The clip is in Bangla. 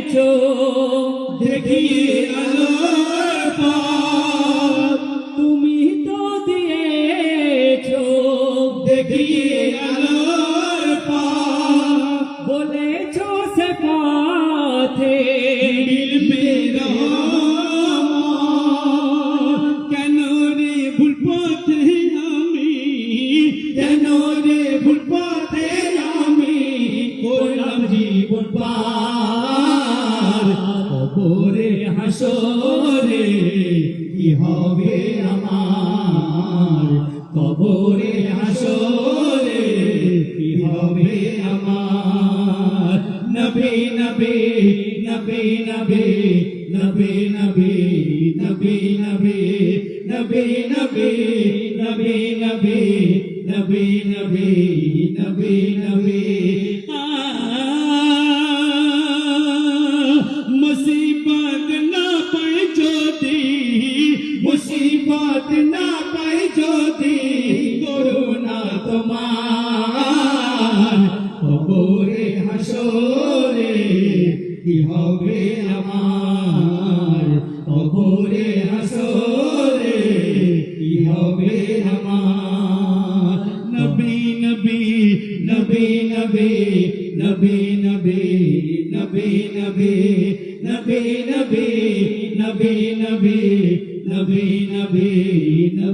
দিয়েছো দেখিয়ে আলোর পথ, তুমি তো দিয়েছো দেখিয়ে আলোর পথ, বলেছো সে পথে মিলবে রহমত। কেন রে ভুল পথে আমি, কেন রে ভুল পথে আমি করলাম জীবন পার। কবরে হাসরে কি হবে আমার, কবরে হাসরে কি হবে আমার। নবী নবী নবী নবী নবী নবী নবী নবী নবী নবী নবী নবী নবী নবী নবী নবী। মুসিবত না পাই যদি, মুসিবত না পাই যদি করুণা তোমার। কবরে হাসরে কি হবে আমার, কবরে হাসরে কি হবে আমার। নবী নবী নবী নবী নবী নবী নবী নবী নবী নবী নবী নবী নবী নবী নবী।